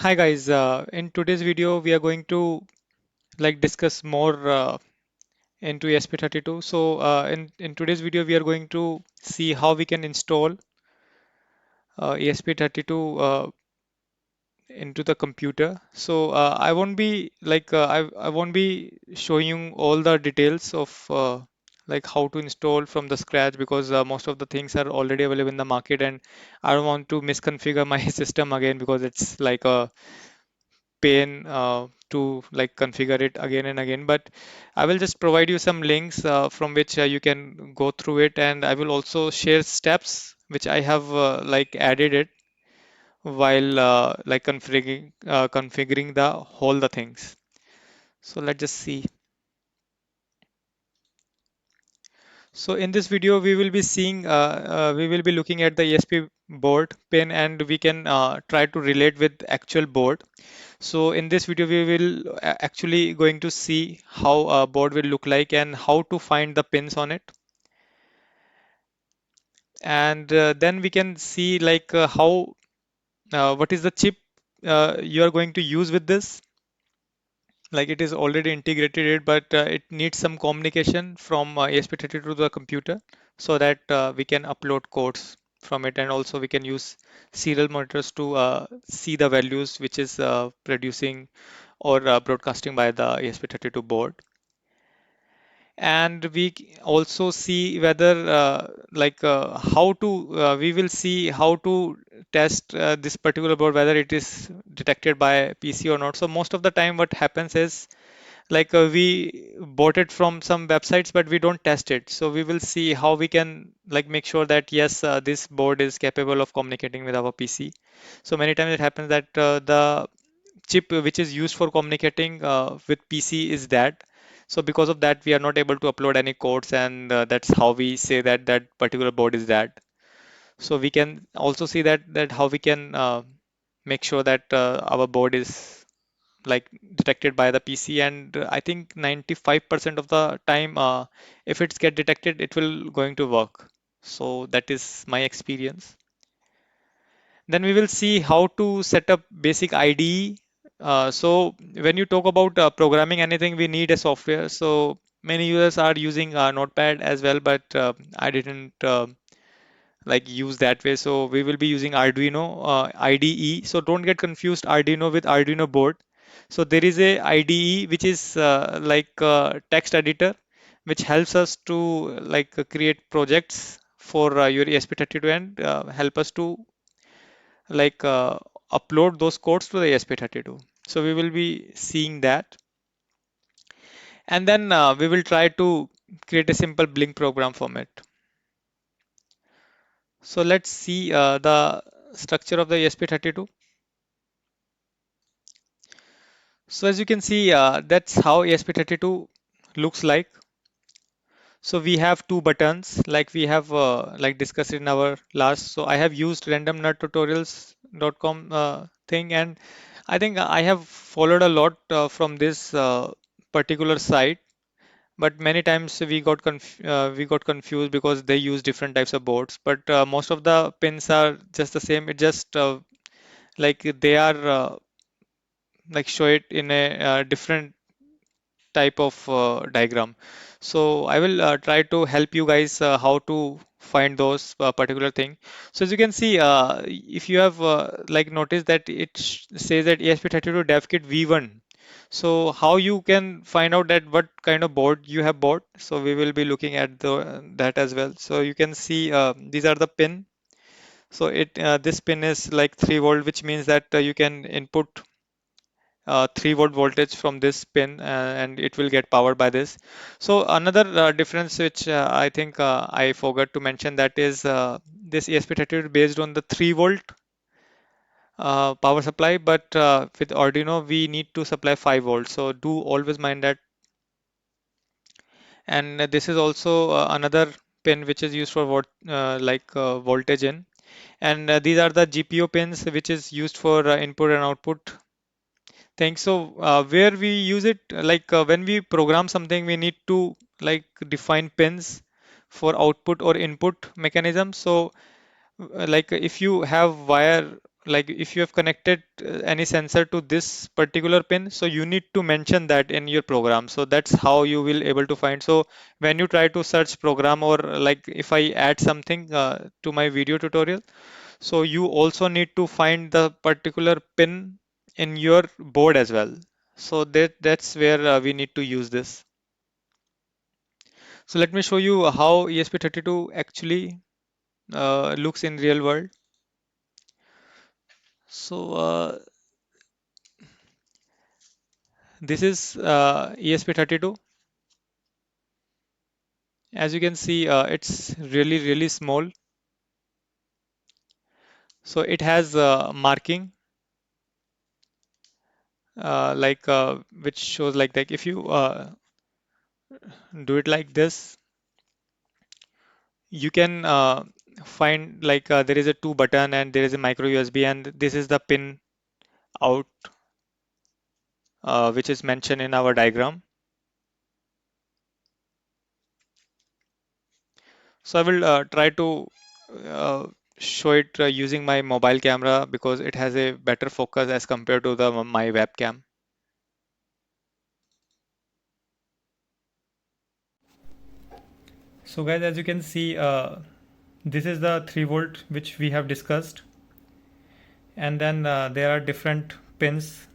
Hi guys, in today's video we are going to discuss more into ESP32. So in today's video we are going to see how we can install ESP32 into the computer. So I won't be I won't be showing you all the details of how to install from the scratch because most of the things are already available in the market and I don't want to misconfigure my system again because it's like a pain to configure it again and again. But I will just provide you some links from which you can go through it, and I will also share steps which I have added it while configuring the whole the things. So let's just see. So in this video, we will be looking at the ESP board pin, and we can try to relate with actual board. So in this video, we will actually going to see how a board will look like and how to find the pins on it. And then we can see how what is the chip you are going to use with this. Like it is already integrated, but it needs some communication from ESP32 to the computer so that we can upload codes from it, and also we can use serial monitors to see the values which is producing or broadcasting by the ESP32 board. And also see whether how to we will see how to test this particular board whether it is detected by PC or not. So most of the time what happens is we bought it from some websites but we don't test it, so we will see how we can make sure that yes, this board is capable of communicating with our PC. So many times it happens that the chip which is used for communicating with PC is that. So because of that, we are not able to upload any codes, and that's how we say that that particular board is that. So we can also see that how we can make sure that our board is detected by the PC, and I think 95% of the time, if it's get detected, it will going to work. So that is my experience. Then we will see how to set up basic IDE. So when you talk about programming anything, we need a software. So many users are using Notepad as well, but I didn't use that way. So we will be using Arduino IDE. So don't get confused Arduino with Arduino board. So there is a IDE which is text editor, which helps us to create projects for your ESP32 and help us to like uh, upload those codes to the ESP32. So we will be seeing that, and then we will try to create a simple Blink program from it. So let's see the structure of the ESP32. So as you can see, that's how ESP32 looks like. So we have two buttons like we have discussed in our last. So I have used randomnuttutorials.com thing, and I think I have followed a lot from this particular site. But many times we got confused because they use different types of boards. But most of the pins are just the same. It just they are show it in a different type of diagram. So I will try to help you guys how to find those particular thing. So as you can see, if you have noticed that it says that ESP32 DevKit V1. So how you can find out that what kind of board you have bought? So we will be looking at that as well. So you can see these are the pin. So this pin is like 3 volt, which means that you can input 3 volt voltage from this pin, and it will get powered by this. So another difference which I think I forgot to mention, that is this ESP32 is based on the 3 volt power supply, but with Arduino we need to supply 5 volts. So do always mind that. And this is also another pin which is used for voltage in. And these are the GPIO pins which is used for input and output. Thanks. So where we use it, when we program something, we need to define pins for output or input mechanism. So if you have wire like if you have connected any sensor to this particular pin, so you need to mention that in your program. So that's how you will able to find. So when you try to search program, or like if I add something to my video tutorial, so you also need to find the particular pin in your board as well. So that's where we need to use this. So let me show you how ESP32 actually looks in real world. So this is ESP32. As you can see, it's really small. So it has marking which shows like if you do it like this, you can find there is a two button and there is a micro USB, and this is the pin out which is mentioned in our diagram. So I will try to uh, show it using my mobile camera because it has a better focus as compared to the my webcam. So guys, as you can see, this is the 3 volt which we have discussed, and then there are different pins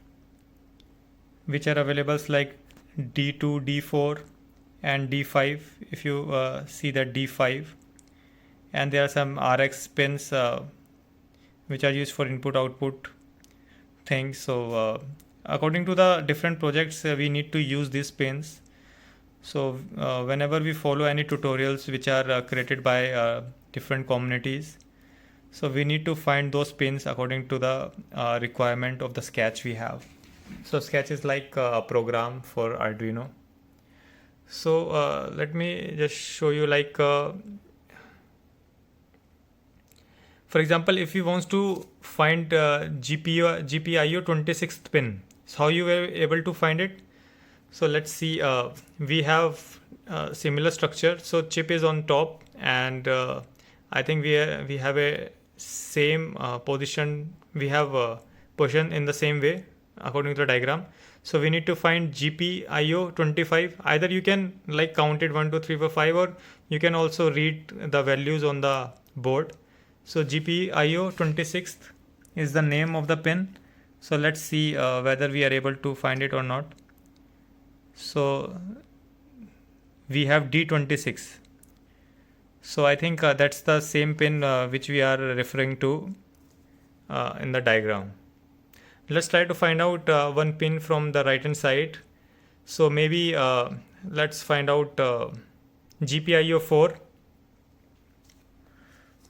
which are available like D2, D4 and D5. If you see that D5, and there are some RX pins which are used for input output things. So according to the different projects, we need to use these pins. So whenever we follow any tutorials which are created by different communities, so we need to find those pins according to the requirement of the sketch we have. So sketch is like a program for Arduino. So let me just show you for example, if you want to find GPIO 26th pin, so how you were able to find it? So let's see, we have similar structure. So chip is on top, and I think we have a same position. We have a position in the same way according to the diagram. So we need to find GPIO 25. Either you can like count it 1, 2, 3, 4, 5, or you can also read the values on the board. So GPIO 26th is the name of the pin. So let's see whether we are able to find it or not. So we have D26. So I think that's the same pin which we are referring to in the diagram. Let's try to find out one pin from the right hand side. So maybe let's find out GPIO 4.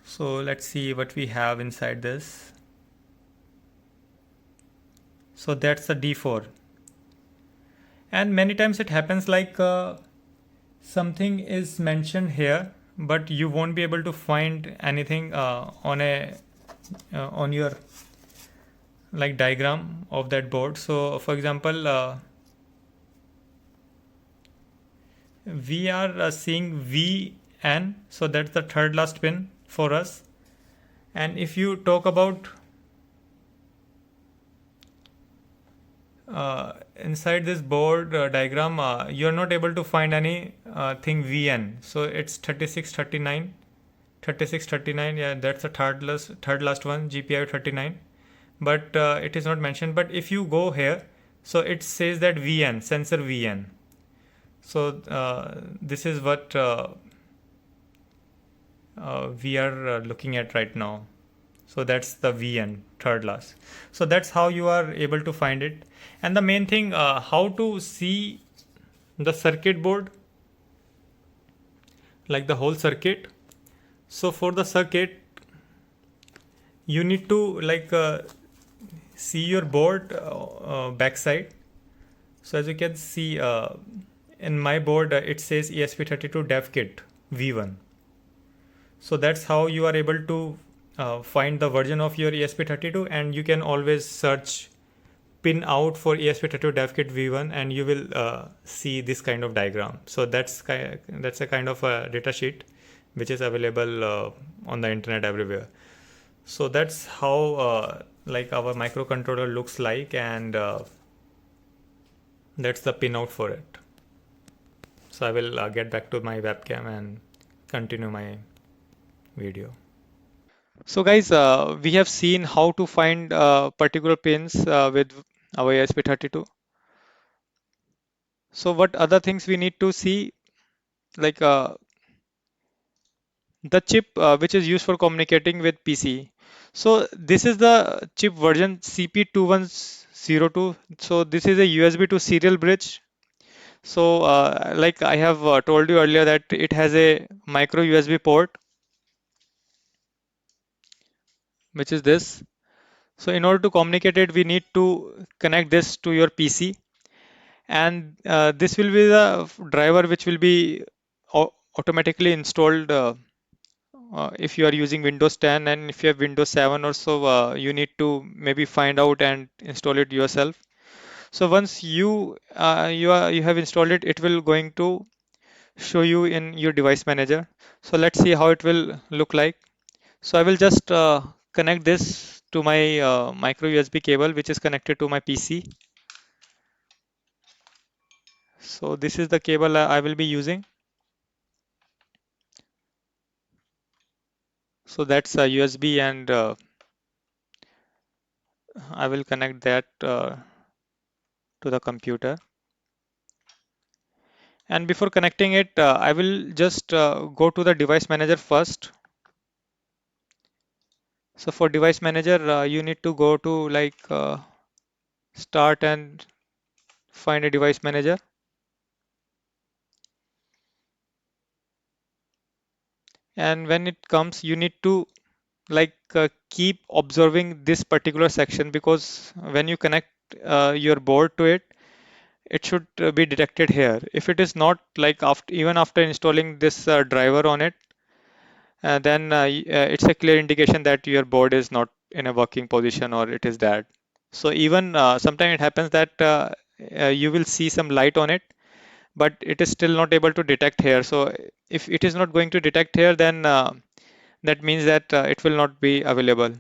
So let's see what we have inside this. So that's the D4. And many times it happens like something is mentioned here, but you won't be able to find anything on your like diagram of that board. So for example, we are seeing VN, so that's the third last pin for us. And if you talk about inside this board diagram, you're not able to find any thing VN. So it's 3639, 3639. Yeah, that's the third last one, GPIO 39. But it is not mentioned. But if you go here, so it says that VN, sensor VN. So this is what we are looking at right now. So that's the VN, third last. So that's how you are able to find it. And the main thing, how to see the circuit board, like the whole circuit. So for the circuit, you need to see your board backside. So as you can see in my board, it says ESP32 dev kit V1. So that's how you are able to find the version of your ESP32, and you can always search pin out for ESP32 dev kit V1 and you will see this kind of diagram. So that's a kind of a data sheet which is available on the internet everywhere. So that's how like our microcontroller looks like, and that's the pinout for it. So I will get back to my webcam and continue my video. So guys, we have seen how to find particular pins with our ESP32. So what other things we need to see, like the chip which is used for communicating with PC. So this is the chip version CP2102. So this is a USB to serial bridge. So like I have told you earlier that it has a micro USB port, which is this. So in order to communicate it, we need to connect this to your PC, and this will be the driver which will be automatically installed if you are using Windows 10, and if you have Windows 7 or so, you need to maybe find out and install it yourself. So once you have installed it, it will going to show you in your device manager. So let's see how it will look like. So I will just connect this to my micro USB cable, which is connected to my PC. So this is the cable I will be using. So that's a USB, and I will connect that to the computer. And before connecting it, I will just go to the device manager first. So for device manager, you need to go to like start and find a device manager. And when it comes, you need to like keep observing this particular section, because when you connect your board to it, it should be detected here. If it is not, like after even after installing this driver on it, then it's a clear indication that your board is not in a working position, or it is dead. So even sometimes it happens that you will see some light on it, but it is still not able to detect here. So if it is not going to detect here, then that means that it will not be available.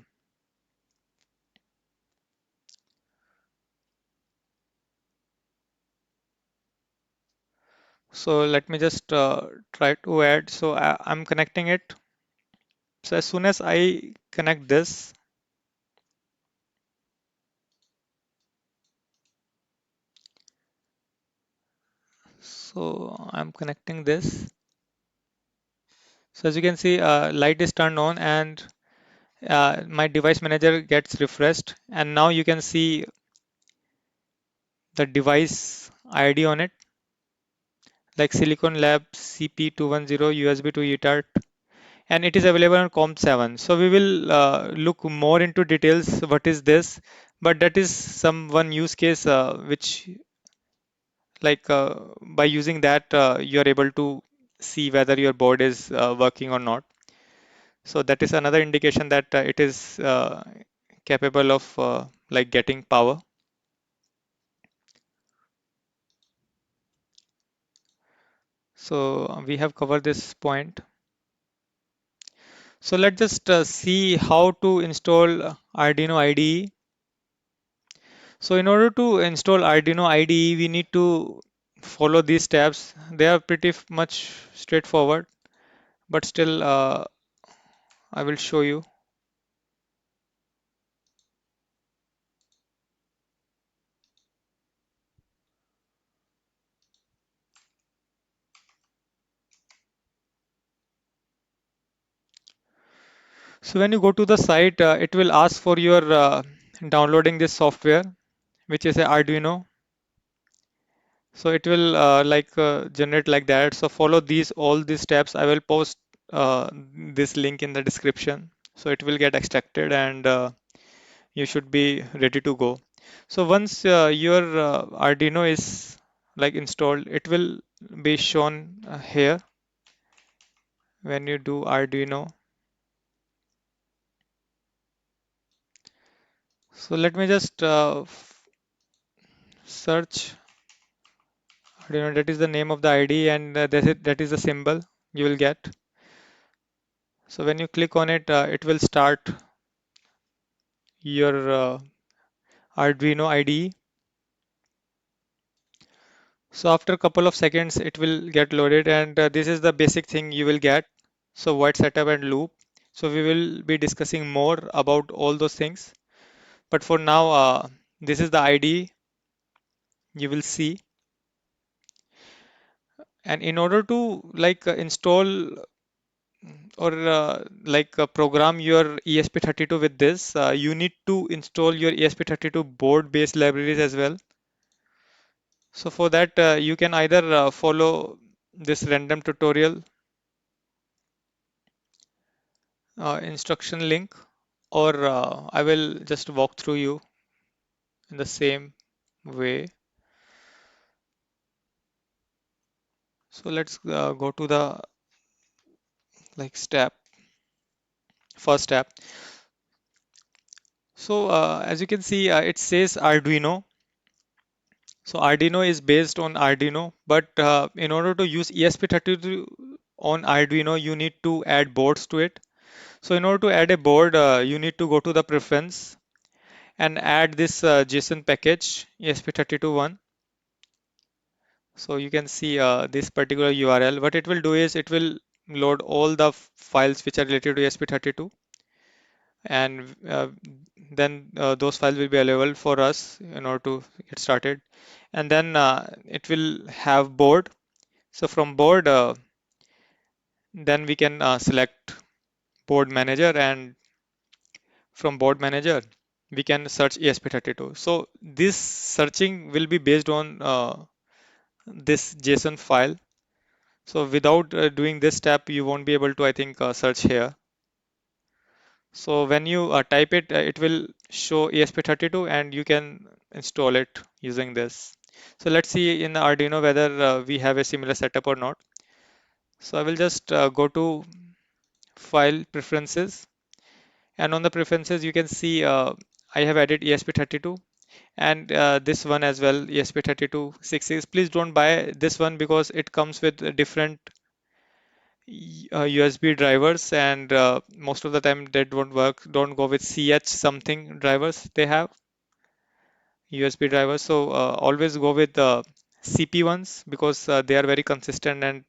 So let me just try to add. So I'm connecting it. So as soon as I connect this, so I'm connecting this. So as you can see, light is turned on, and my device manager gets refreshed, and now you can see the device ID on it, like Silicon Lab CP210 USB to eTart, and it is available on COM7. So we will look more into details what is this, but that is some one use case which, like by using that, you are able to see whether your board is working or not. So that is another indication that it is capable of like getting power. So we have covered this point. So let's just see how to install Arduino IDE. So in order to install Arduino IDE, we need to follow these steps. They are pretty much straightforward, but still I will show you. So when you go to the site, it will ask for your downloading this software, which is a Arduino. So it will generate like that. So follow these all these steps. I will post this link in the description. So it will get extracted, and you should be ready to go. So once your Arduino is like installed, it will be shown here when you do Arduino. So let me just search Arduino. That is the name of the ID, and that is the symbol you will get. So when you click on it, it will start your Arduino IDE. So after a couple of seconds, it will get loaded, and this is the basic thing you will get. So void setup and loop. So we will be discussing more about all those things. But for now, this is the IDE you will see. And in order to install or program your ESP32 with this, you need to install your ESP32 board-based libraries as well. So for that, you can either follow this random tutorial instruction link, or I will just walk through you in the same way. So let's go to the step, first step. So as you can see, it says Arduino. So Arduino is based on Arduino, but in order to use ESP32 on Arduino, you need to add boards to it. So in order to add a board, you need to go to the preference and add this JSON package ESP32 one. So you can see this particular URL. What it will do is it will load all the files which are related to ESP32, and then those files will be available for us in order to get started. And then it will have board. So from board, then we can select board manager, and from board manager, we can search ESP32. So this searching will be based on this JSON file. So without doing this step, you won't be able to, I think, search here. So when you type it, it will show ESP32 and you can install it using this. So let's see in the Arduino whether we have a similar setup or not. So I will just go to File Preferences, and on the preferences you can see I have added ESP32, and this one as well, ESP3266. Please don't buy this one because it comes with different USB drivers, and most of the time they don't work. Don't go with CH something drivers they have, USB drivers. So always go with the CP ones because they are very consistent, and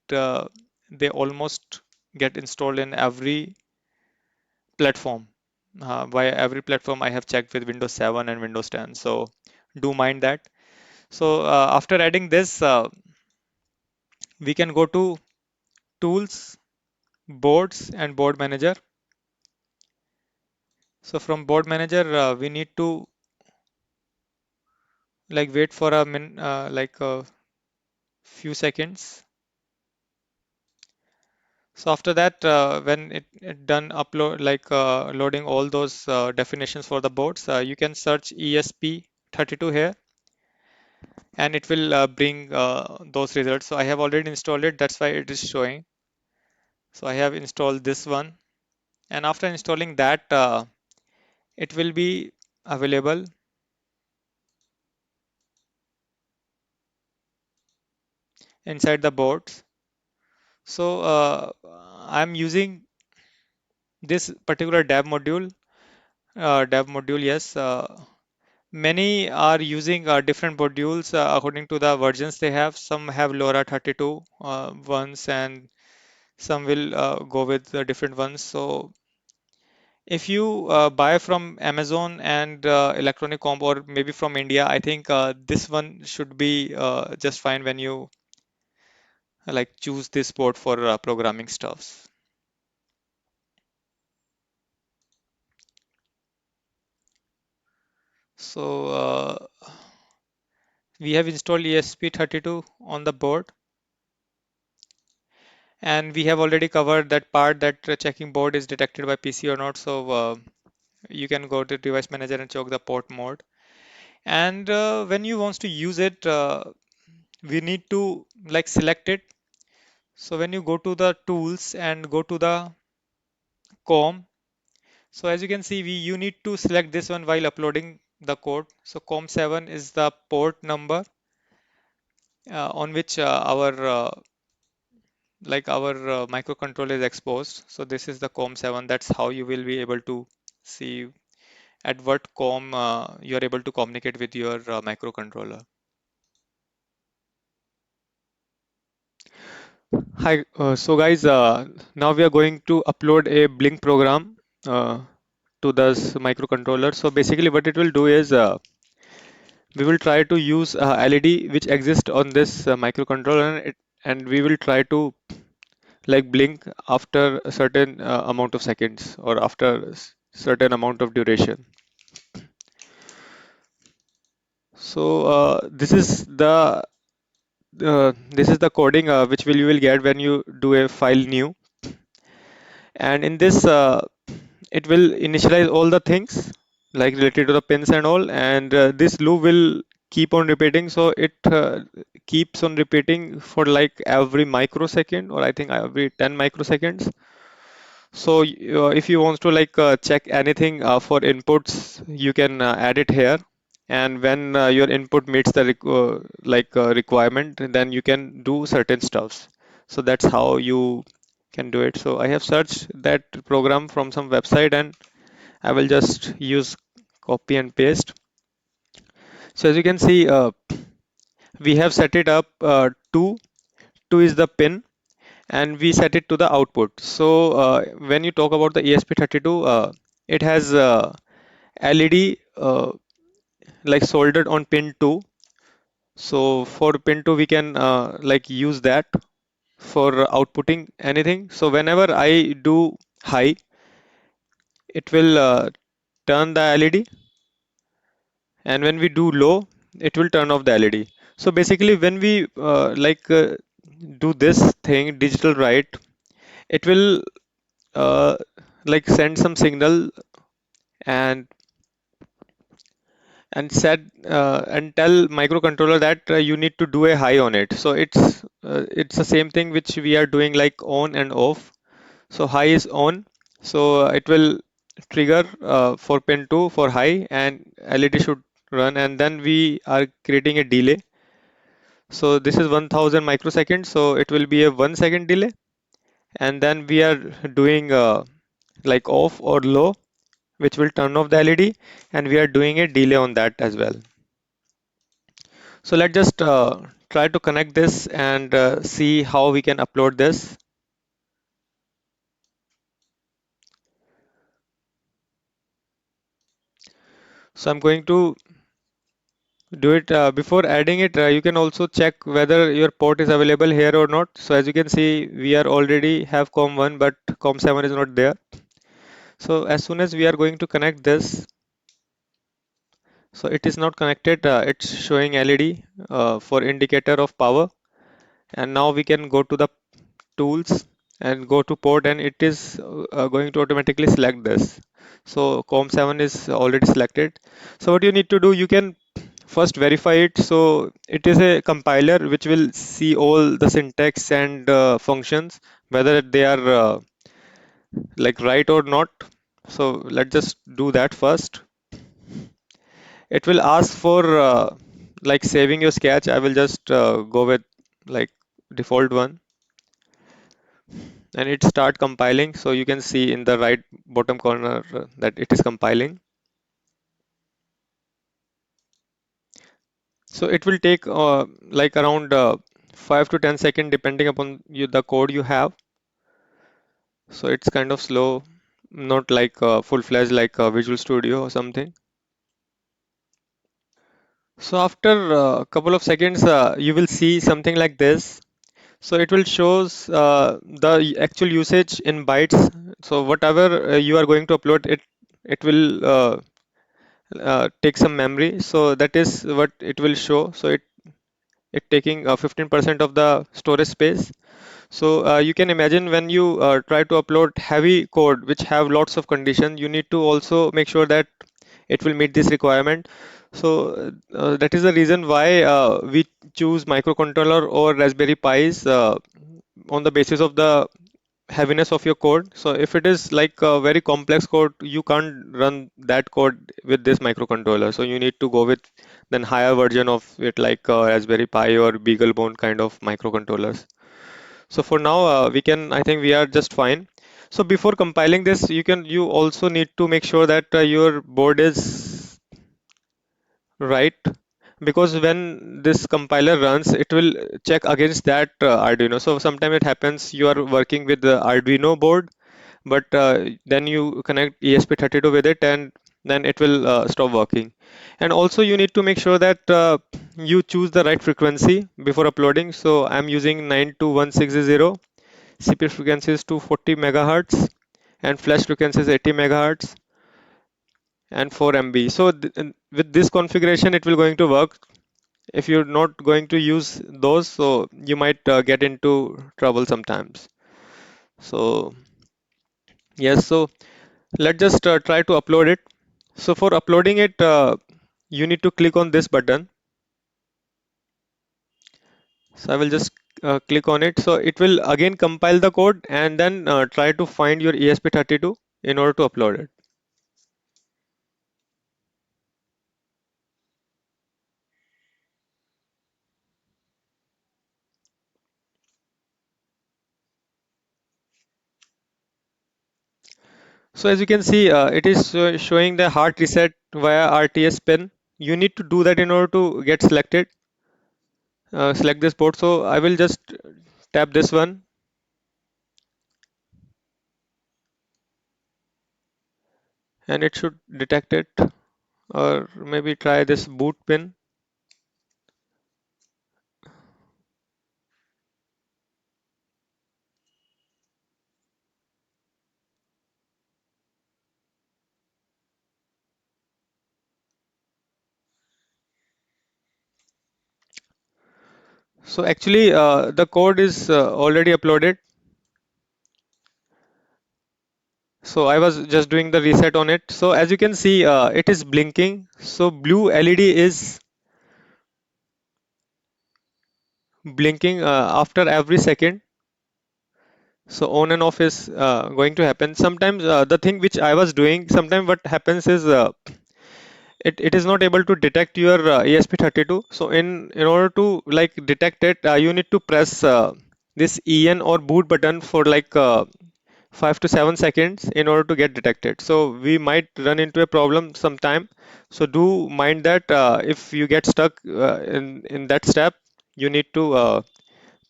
they almost get installed in every platform. By every platform I have checked with Windows 7 and Windows 10. So do mind that. So after adding this, we can go to Tools, Boards, and Board Manager. So from Board Manager, we need to wait for a few seconds. So after that, when it done upload loading all those definitions for the boards, you can search ESP32 here, and it will bring those results. So I have already installed it, that's why it is showing. So I have installed this one, and after installing that, it will be available inside the boards. So I'm using this particular dev module, yes. Many are using different modules according to the versions they have. Some have LoRa 32 ones, and some will go with the different ones. So if you buy from Amazon and Electronic Comp, or maybe from India, I think this one should be just fine when you choose this board for programming stuffs. So we have installed ESP32 on the board, and we have already covered that part, that checking board is detected by PC or not. So you can go to device manager and check the port mode. And when you want to use it, we need to select it. So when you go to the tools and go to the COM, so as you can see, you need to select this one while uploading the code. So COM7 is the port number on which our microcontroller is exposed. So this is the COM7. That's how you will be able to see at what COM you are able to communicate with your microcontroller. Hi, so guys, now we are going to upload a Blink program to this microcontroller. So basically, what it will do is we will try to use LED which exists on this microcontroller, and we will try to like blink after a certain amount of seconds or after certain amount of duration. So this is the coding which will you will get when you do a file new, and in this it will initialize all the things like related to the pins and all, and this loop will keep on repeating. So it keeps on repeating for like every microsecond, or I think every 10 microseconds. So if you want to like check anything for inputs, you can add it here. And when your input meets the requirement, then you can do certain stuffs. So that's how you can do it. So I have searched that program from some website, and I will just use copy and paste. So as you can see, we have set it up two is the pin, and we set it to the output. So when you talk about the ESP32, it has LED like soldered on pin 2. So for pin 2, we can like use that for outputting anything. So whenever I do high, it will turn the LED, and when we do low, it will turn off the LED. So basically, when we do this thing, digital write, it will uh, like send some signal and and tell microcontroller that you need to do a high on it. So it's the same thing which we are doing like on and off. So high is on, so it will trigger for pin 2 for high, and LED should run, and then we are creating a delay. So this is 1000 microseconds, so it will be a 1 second delay, and then we are doing like off or low, which will turn off the LED, and we are doing a delay on that as well. So let's just try to connect this and see how we can upload this. So I'm going to do it. Before adding it, you can also check whether your port is available here or not. So as you can see, we are already have COM1, but COM7 is not there. So as soon as we are going to connect this, so it is not connected. It's showing LED for indicator of power. And now we can go to the tools and go to port, and it is going to automatically select this. So COM7 is already selected. So what you need to do, you can first verify it. So it is a compiler which will see all the syntax and functions, whether they are like right or not. So let's just do that first. It will ask for like saving your sketch. I will just go with like default one, and it start compiling. So you can see in the right bottom corner that it is compiling. So it will take like around 5 to 10 seconds depending upon the code you have. So it's kind of slow, not like full-fledged like Visual Studio or something. So after a couple of seconds, you will see something like this. So it will shows the actual usage in bytes. So whatever you are going to upload, it will take some memory. So that is what it will show. So it taking 15% of the storage space. So you can imagine when you try to upload heavy code which have lots of condition, you need to also make sure that it will meet this requirement. So that is the reason why we choose microcontroller or Raspberry Pis on the basis of the heaviness of your code. So if it is like a very complex code, you can't run that code with this microcontroller. So you need to go with then higher version of it like Raspberry Pi or BeagleBone kind of microcontrollers. So for now, I think we are just fine. So before compiling this, you also need to make sure that your board is right, because when this compiler runs, it will check against that Arduino. So sometimes it happens you are working with the Arduino board, but then you connect ESP32 with it, and then it will stop working. And also you need to make sure that you choose the right frequency before uploading. So I'm using 92160. CPU frequency is 240 megahertz, and flash frequency is 80 megahertz, and 4 MB. So with this configuration, it will going to work. If you're not going to use those, so you might get into trouble sometimes. So yes, so let's just try to upload it. So for uploading it, you need to click on this button. So I will just click on it. So it will again compile the code and then try to find your ESP32 in order to upload it. So as you can see, it is showing the hard reset via RTS pin. You need to do that in order to get selected. Select this port. So I will just tap this one, and it should detect it. Or maybe try this boot pin. So actually, the code is already uploaded. So I was just doing the reset on it. So as you can see, it is blinking. So blue LED is blinking after every second. So on and off is going to happen. Sometimes the thing which I was doing, sometimes what happens is it is not able to detect your ESP32. So in order to like detect it, you need to press this EN or boot button for like 5 to 7 seconds in order to get detected. So we might run into a problem sometime. So do mind that if you get stuck in that step, you need to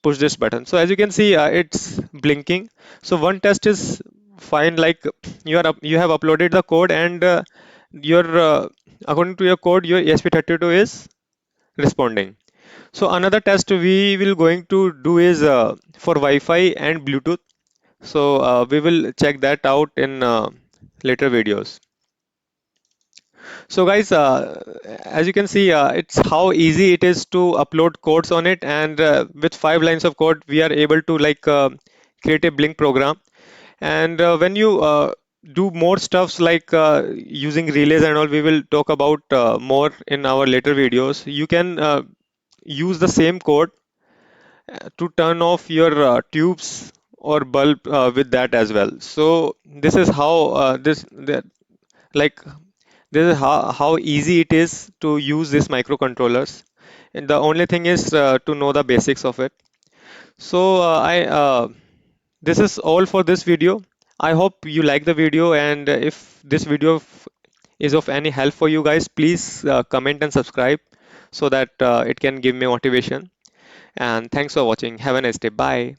push this button. So as you can see, it's blinking. So one test is fine. Like you have uploaded the code, and your according to your code, your ESP32 is responding. So another test we will going to do is for Wi-Fi and Bluetooth. So we will check that out in later videos. So guys, as you can see, it's how easy it is to upload codes on it, and with 5 lines of code, we are able to like create a Blink program. And when you do more stuffs like using relays and all, we will talk about more in our later videos. You can use the same code to turn off your tubes or bulb with that as well. So this is how like this is how easy it is to use these microcontrollers. And the only thing is to know the basics of it. So I this is all for this video. I hope you like the video, and if this video is of any help for you guys, please comment and subscribe so that it can give me motivation. And thanks for watching. Have a nice day. Bye.